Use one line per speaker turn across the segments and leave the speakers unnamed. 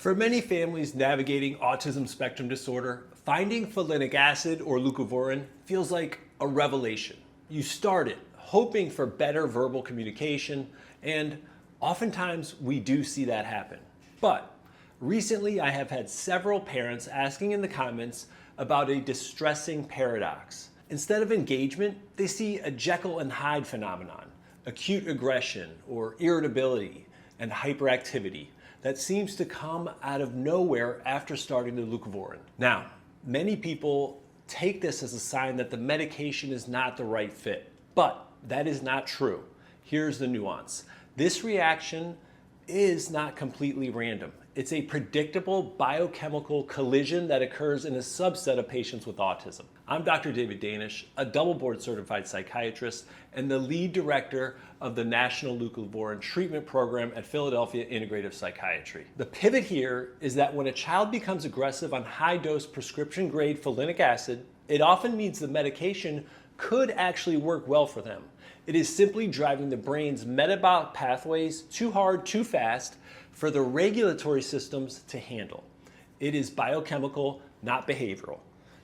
For many families navigating autism spectrum disorder, finding folinic acid or leucovorin feels like a revelation. You start it hoping for better verbal communication, and oftentimes we do see that happen. But recently I have had several parents asking in the comments about a distressing paradox. Instead of engagement, they see a Jekyll and Hyde phenomenon, acute aggression or irritability and hyperactivity that seems to come out of nowhere after starting the leucovorin. Now, many people take this as a sign that the medication is not the right fit, but that is not true. Here's the nuance. This reaction is not completely random. It's a predictable biochemical collision that occurs in a subset of patients with autism. I'm Dr. David Danish, a double board certified psychiatrist and the lead director of the National Leucovorin Treatment Program at Philadelphia Integrative Psychiatry. The pivot here is that when a child becomes aggressive on high-dose prescription-grade folinic acid, it often means the medication could actually work well for them. It is simply driving the brain's metabolic pathways too hard, too fast for the regulatory systems to handle. It is biochemical, not behavioral.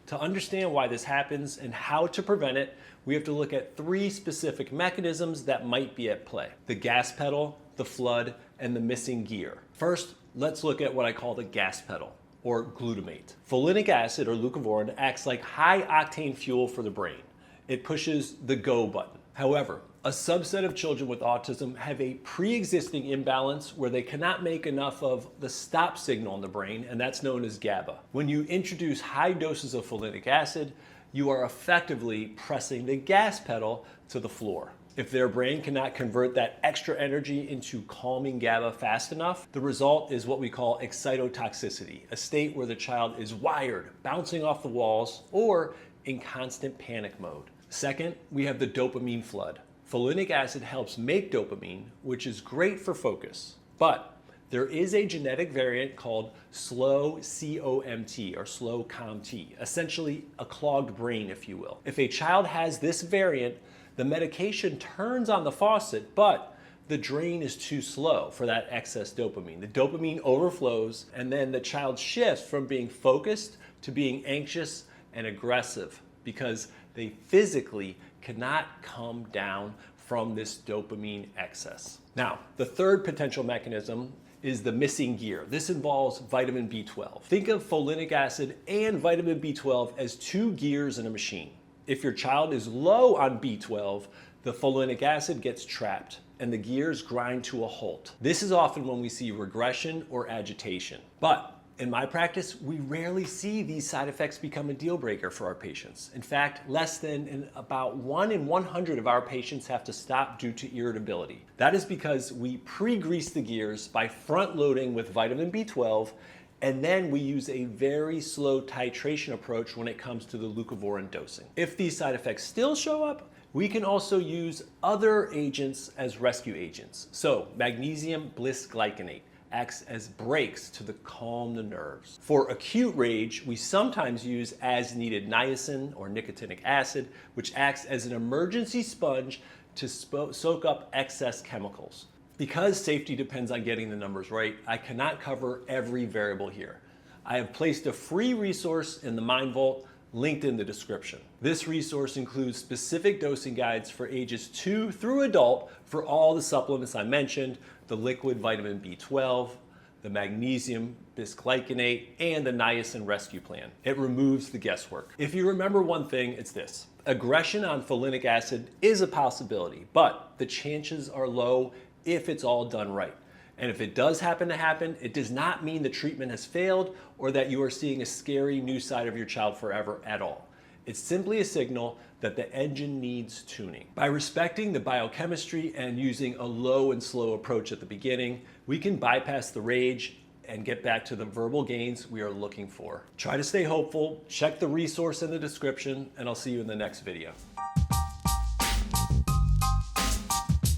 To understand why this happens and how to prevent it, we have to look at three specific mechanisms that might be at play: the gas pedal, the flood, and the missing gear. First, let's look at what I call the gas pedal, or glutamate. Folinic acid, or leucovorin, acts like high-octane fuel for the brain. It pushes the go button. However, a subset of children with autism have a pre-existing imbalance where they cannot make enough of the stop signal in the brain, and that's known as GABA. When you introduce high doses of folinic acid, you are effectively pressing the gas pedal to the floor. If their brain cannot convert that extra energy into calming GABA fast enough, the result is what we call excitotoxicity, a state where the child is wired, bouncing off the walls, or in constant panic mode. Second, we have the dopamine flood. Folinic acid helps make dopamine, which is great for focus, but there is a genetic variant called slow COMT, or slow COMT, essentially a clogged brain, if you will. If a child has this variant, the medication turns on the faucet, but the drain is too slow for that excess dopamine. The dopamine overflows, and then the child shifts from being focused to being anxious and aggressive because they physically cannot come down from this dopamine excess. Now, the third potential mechanism is the missing gear. This involves vitamin B12. Think of folinic acid and vitamin B12 as two gears in a machine. If your child is low on B12, the folinic acid gets trapped and the gears grind to a halt. This is often when we see regression or agitation. But in my practice, we rarely see these side effects become a deal breaker for our patients. In fact, less than about 1 in 100 of our patients have to stop due to irritability. That is because we pre-grease the gears by front loading with vitamin B12, and then we use a very slow titration approach when it comes to the leucovorin dosing. If these side effects still show up, we can also use other agents as rescue agents. So magnesium bisglycinate acts as brakes to calm the nerves. For acute rage, we sometimes use as needed niacin or nicotinic acid, which acts as an emergency sponge to soak up excess chemicals. Because safety depends on getting the numbers right, I cannot cover every variable here. I have placed a free resource in the Mind Vault linked in the description. This resource includes specific dosing guides for ages 2 through adult for all the supplements I mentioned: the liquid vitamin B12, the magnesium bisglycinate, and the niacin rescue plan. It removes the guesswork. If you remember one thing, it's this: aggression on folinic acid is a possibility, but the chances are low if it's all done right. And if it does happen to happen, it does not mean the treatment has failed or that you are seeing a scary new side of your child forever at all. It's simply a signal that the engine needs tuning. By respecting the biochemistry and using a low and slow approach at the beginning, we can bypass the rage and get back to the verbal gains we are looking for. Try to stay hopeful, check the resource in the description, and I'll see you in the next video.